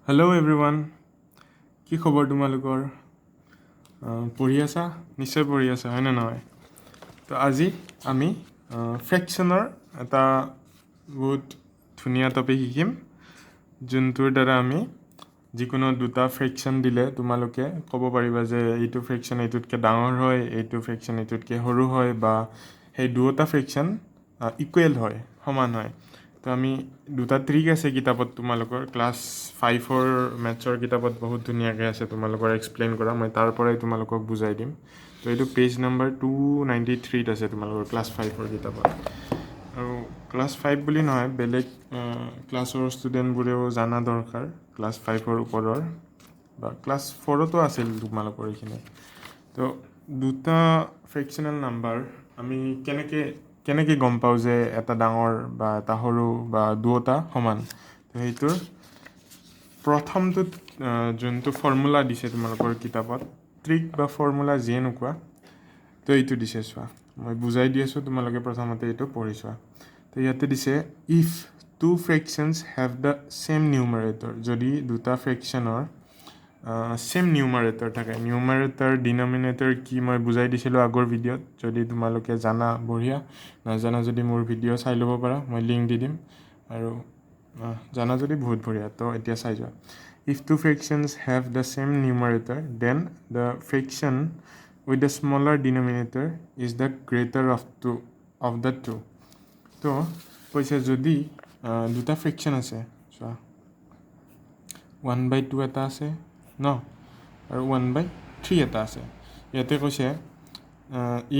Hello' everyone, কি খবৰ তোমালোকৰ? পঢ়ি আছা? নিশ্চয় পঢ়ি আছা, হয়নে নহয়? তো আজি আমি ফ্ৰেকশ্যনৰ এটা বহুত ধুনীয়া টপিক শিকিম, যোনটোৰ দ্বাৰা আমি যিকোনো দুটা ফ্ৰেকশ্যন দিলে তোমালোকে ক'ব পাৰিবা যে এইটো ফ্ৰেকশ্যন এইটোতকৈ ডাঙৰ হয়, এইটো ফ্ৰেকশ্যন এইটোতকৈ সৰু হয়, বা সেই দুটা ফ্ৰেকশ্যন ইকুৱেল হয়, সমান হয়। তো আমি দুটা ট্ৰিক আছে কিতাপত, তোমালোকৰ ক্লাছ 5ৰ মেথছৰ কিতাপত বহুত ধুনীয়াকৈ আছে তোমালোকৰ এক্সপ্লেইন কৰা, মই তাৰ পৰাই তোমালোকক বুজাই দিম। তো এইটো পেজ নম্বৰ 293ত আছে তোমালোকৰ ক্লাছ 5ৰ কিতাপত। আৰু ক্লাছ 5 বুলি নহয়, বেলেগ ক্লাছৰ ষ্টুডেণ্টবোৰেও জানা দৰকাৰ ক্লাছ 5ৰ ওপৰৰ, বা ক্লাছ 4তো আছিল তোমালোকৰ এইখিনি। তো দুটা ফ্ৰেকশ্যনেল নাম্বাৰ আমি কেনেকৈ গম পাওঁ যে এটা ডাঙৰ বা এটা সৰু বা দুয়োটা সমান? তো সেইটোৰ প্ৰথমটোত যোনটো ফৰ্মুলা দিছে তোমালোকৰ কিতাপত, ট্ৰিক বা ফৰ্মুলা যিয়ে নোকোৱা, তো এইটো দিছে, চোৱা মই বুজাই দি আছোঁ, তোমালোকে প্ৰথমতে এইটো পঢ়ি চোৱা। তো ইয়াতে দিছে if two fractions have the same numerator, যদি দুটা ফ্ৰেকশ্যনৰ ছেম নিউমাৰেটৰ থাকে। নিউমাৰেটৰ ডিনমিনেটৰ কি মই বুজাই দিছিলোঁ আগৰ ভিডিঅ'ত, যদি তোমালোকে জানা বঢ়িয়া, নাজানা যদি মোৰ ভিডিঅ' চাই ল'ব পাৰা, মই লিংক দি দিম। আৰু জানা যদি বহুত বঢ়িয়া। তো এতিয়া চাই যোৱা, if two fractions have the same numerator then the fraction with the smaller denominator is the greater of the two. তো কৈছে যদি দুটা ফ্ৰেকশ্যন আছে, চোৱা 1/2 এটা আছে ন, আৰু 1/3 এটা আছে। ইয়াতে কৈছে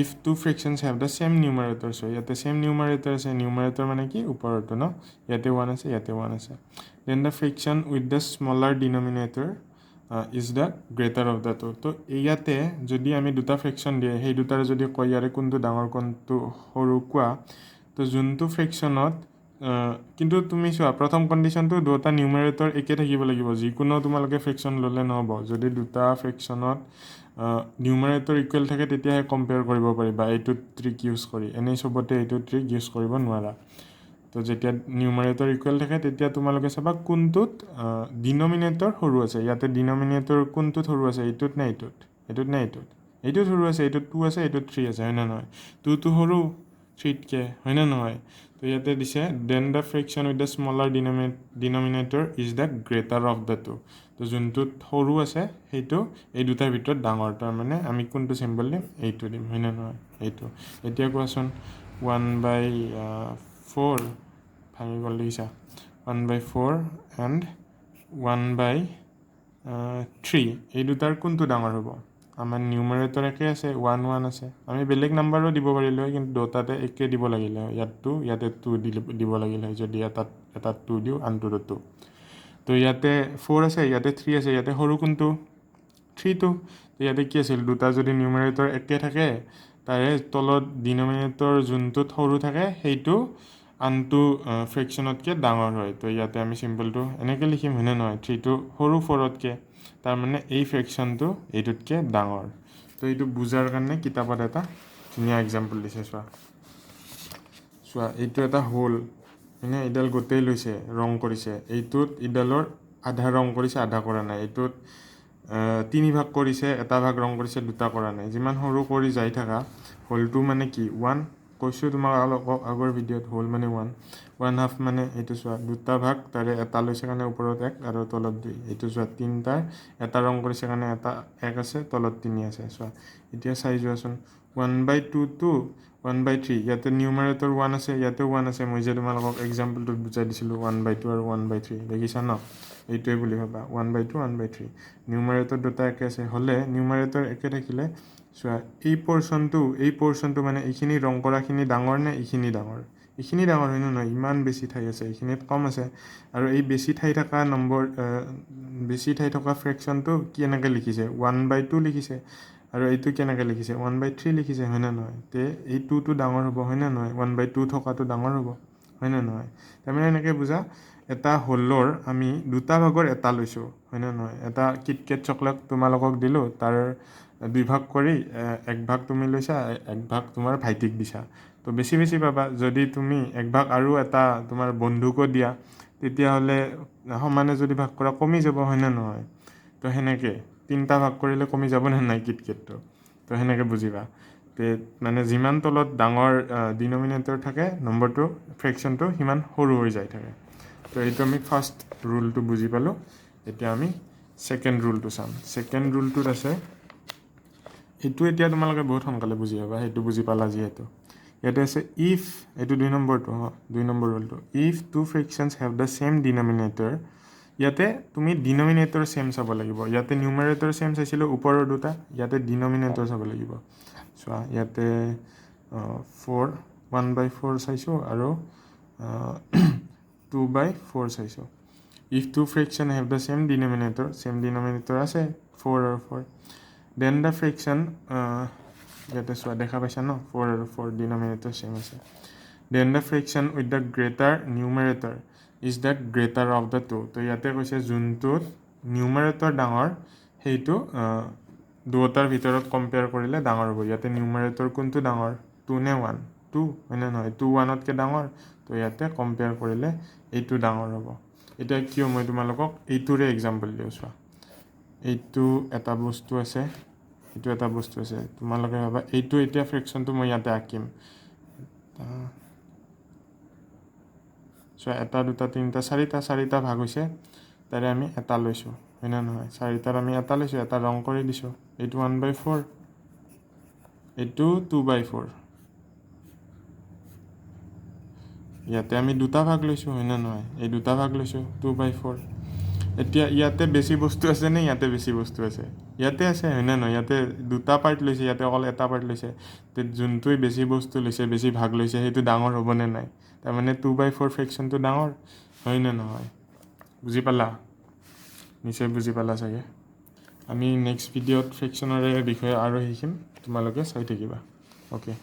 if two fractions have the same numerator, so' ইয়াতে ছেম নিউমাৰেটৰ আছে, নিউমাৰেটৰ মানে কি ওপৰতো ন, ইয়াতে 1 আছে, ইয়াতে 1 আছে। Then the fraction with the smaller denominator is the greater of the two. তো ইয়াতে যদি আমি দুটা ফ্ৰেকশ্যন দিয়ে, সেই দুটাৰ যদি কয় ইয়াৰে কোনটো ডাঙৰ কোনটো সৰু কোৱা, তো যোনটো ফ্ৰেকশ্যনত কিন্তু তুমি চোৱা প্ৰথম কণ্ডিশ্যনটো দুটা নিউমাৰেটৰ একে থাকিব লাগিব, যিকোনো তোমালোকে ফ্ৰেকশ্যন ল'লে নহ'ব। যদি দুটা ফ্ৰেকশ্যনত নিউমাৰেটৰ ইকুৱেল থাকে তেতিয়াহে কম্পেয়াৰ কৰিব পাৰিবা এইটো ট্ৰিক ইউজ কৰি, এনেই চবতে এইটো ট্ৰিক ইউজ কৰিব নোৱাৰা। তো যেতিয়া নিউমাৰেটৰ ইকুৱেল থাকে তেতিয়া তোমালোকে চাবা কোনটোত ডিনমিনেটৰ সৰু আছে। ইয়াতে ডিনমিনেটৰ কোনটোত সৰু আছে, এইটোত নে এইটোত, এইটোত নে এইটোত, এইটোত সৰু আছে, এইটোত 2 আছে, এইটোত 3 আছে, হয়নে নহয়? 2টো সৰু 3তকৈ, হয়নে নহয়? তো ইয়াতে দিছে then the fraction with the smaller denominator is the greater of the two. তো যোনটোত সৰু আছে সেইটো এই দুটাৰ ভিতৰত ডাঙৰ, তাৰমানে আমি কোনটো চিম্বল দিম, এইটো দিম, হয়নে নহয়? এইটো। এতিয়া কোৱাচোন 1/4 ভাঙি গ'ল দেখিছা, 1/4 এণ্ড 1/3, এই দুটাৰ কোনটো ডাঙৰ হ'ব? আমাৰ নিউমাৰেটৰ একে আছে, 1 1 আছে, আমি বেলেগ নাম্বাৰো দিব পাৰিলোঁ হয়, কিন্তু দুটাতে একে দিব লাগিলে হয়, ইয়াতে 2 দিব লাগিলে হয়, যদি এটাত 2 দিওঁ আনটোত 2। তো ইয়াতে 4 আছে, ইয়াতে 3 আছে, ইয়াতে সৰু কোনটো? 3টো। তো ইয়াতে কি আছিল, দুটা যদি নিউমাৰেটৰ একে থাকে, তাৰে তলত ডিনমিনেটৰ যোনটোত সৰু থাকে সেইটো আনটো ফ্ৰেকশ্যনতকৈ ডাঙৰ হয়। তো ইয়াতে আমি চিম্বলটো এনেকৈ লিখিম, হয়নে নহয়? 3টো সৰু 4তকৈ, তাৰমানে এই ফ্ৰেকশ্যনটো এইটোতকৈ ডাঙৰ। তো এইটো বুজাৰ কাৰণে কিতাপত এটা ধুনীয়া এক্সাম্পল দিছে, চোৱা এইটো এটা হোল, হয়নে? এইডাল গোটেই লৈছে, ৰং কৰিছে, এইটোত এইডালৰ আধা ৰং কৰিছে, আধা কৰা নাই, এইটোত 3 ভাগ কৰিছে, এটা ভাগ ৰং কৰিছে, 2টা কৰা নাই। যিমান সৰু কৰি যাই থাকা, হোলটো মানে কি 1, কৈছোঁ তোমাক আগৰ ভিডিঅ'ত, হোল মানে 1/2 মানে এইটো চোৱা 2টা ভাগ, তাৰে এটা লৈছে কাৰণে ওপৰত 1 আৰু তলত 2, এইটো চোৱা 3টাৰ এটা ৰং কৰিছে কাৰণে এটা 1 আছে, তলত 3 আছে। চোৱা এতিয়া চাই যোৱাচোন, 1/2 to 1/3, ইয়াতে নিউমাৰেটৰ 1 আছে, ইয়াতেও 1 আছে, মই যে তোমালোকক এক্সাম্পলটোত বুজাই দিছিলোঁ 1/2 আৰু 1/3, দেখিছা ন? এইটোৱে বুলি ভাবা 1/2 1/3, নিউমাৰেটৰ দুটা একে আছে, হ'লে নিউমাৰেটৰ একে থাকিলে চোৱা এই পৰ্চনটো মানে এইখিনি ৰং কৰাখিনি ডাঙৰ নে এইখিনি ডাঙৰ? এইখিনি ডাঙৰ, হয় নে নহয়? ইমান বেছি ঠাই আছে, এইখিনিত কম আছে। আৰু এই বেছি ঠাই থকা ফ্ৰেকশ্যনটো কেনেকৈ লিখিছে, 1/2 লিখিছে, আৰু এইটো কেনেকৈ লিখিছে, 1/3 লিখিছে, হয় নে নহয়? তে এই 2টো ডাঙৰ হ'ব, হয় নে নহয়? 1/2 থকাটো ডাঙৰ হ'ব, হয় নে নহয়? তাৰমানে এনেকৈ বুজা, এটা হোলৰ আমি দুটা ভাগৰ এটা লৈছোঁ, হয় নে নহয়? এটা কিটকেট চকলেট তোমালোকক দিলোঁ, তাৰ 2 ভাগ কৰি 1 ভাগ তুমি লৈছা, 1 ভাগ তোমাৰ ভাইটিক দিছা। তো বেছি পাবা। যদি তুমি 1 ভাগ আৰু এটা তোমাৰ বন্ধুকো দিয়া, তেতিয়াহ'লে সমানে যদি ভাগ কৰা কমি যাব হয়নে নহয় তো সেনেকৈ 3টা ভাগ কৰিলে কমি যাব নে নাই কিটকেটটো তো সেনেকৈ বুজিবা তে মানে যিমান তলত ডাঙৰ ডিনমিনেটৰ থাকে নম্বৰটো ফ্ৰেকশ্যনটো সিমান সৰু হৈ যায় থাকে তো এইটো আমি ফাৰ্ষ্ট ৰুলটো বুজি পালোঁ এতিয়া আমি ছেকেণ্ড ৰুলটো চাম ছেকেণ্ড ৰুলটোত আছে এইটো এতিয়া তোমালোকে বহুত সোনকালে বুজি পাবা সেইটো বুজি পালা যিহেতু ইয়াতে আছে ইফ এইটো 2 নম্বৰটো 2 নম্বৰ ৰুলটো if two fractions have the same denominator ইয়াতে তুমি ডিনমিনেটৰ ছেম চাব লাগিব ইয়াতে নিউমাৰেটৰ ছেম চাইছিলোঁ ওপৰৰ দুটা ইয়াতে ডিনমিনেটৰ চাব লাগিব চোৱা ইয়াতে 1/4 চাইছোঁ আৰু 2/4 চাইছোঁ if two fraction have the same denominator আছে 4 আৰু 4 দেন দ্য ফ্ৰেকশ্যন ইয়াতে চোৱা দেখা পাইছা ন 4 আৰু 4 ডিনমিনেটৰ ছেম আছে then the fraction with the greater numerator is the greater of the two তো ইয়াতে কৈছে যোনটোত নিউমাৰেটৰ ডাঙৰ সেইটো দুয়োটাৰ ভিতৰত কম্পেয়াৰ কৰিলে ডাঙৰ হ'ব ইয়াতে নিউমাৰেটৰ কোনটো ডাঙৰ 2 নে 1 2 হয়নে নহয় 2 1তকৈ ডাঙৰ তো ইয়াতে কম্পেয়াৰ কৰিলে এইটো ডাঙৰ হ'ব এতিয়া কিয় মই তোমালোকক এইটোৰে এক্সাম্পল দিওঁ চোৱা এইটো এটা বস্তু আছে এইটো এটা বস্তু আছে তোমালোকে ভাবা এইটো এতিয়া ফ্ৰেকশ্যনটো মই ইয়াতে আঁকিম চোৱা 1 2 3 4টা ভাগ হৈছে তাৰে আমি এটা লৈছোঁ হয়নে নহয় 4টাৰ আমি এটা লৈছোঁ এটা ৰং কৰি দিছোঁ এইটো 1/4 এইটো 2/4 ইয়াতে আমি দুটা ভাগ লৈছোঁ হয়নে নহয় এই দুটা ভাগ লৈছোঁ 2/4 এতিয়া ইয়াতে বেছি বস্তু আছে নে ইয়াতে বেছি বস্তু আছে ইয়াতে আছে হয়নে নহয় ইয়াতে দুটা পাৰ্ট লৈছে ইয়াতে অকল এটা পাৰ্ট লৈছে তো যোনটোৱে বেছি বস্তু লৈছে বেছি ভাগ লৈছে সেইটো ডাঙৰ হ'বনে নাই তাৰমানে 2/4 ফ্ৰেকশ্যনটো ডাঙৰ হয়নে নহয় বুজি পালা নিশ্চয় বুজি পালা চাগে আমি নেক্সট ভিডিঅ'ত ফ্ৰেকশ্যনৰে বিষয়ে আৰু শিকিম তোমালোকে চাই থাকিবা অ'কে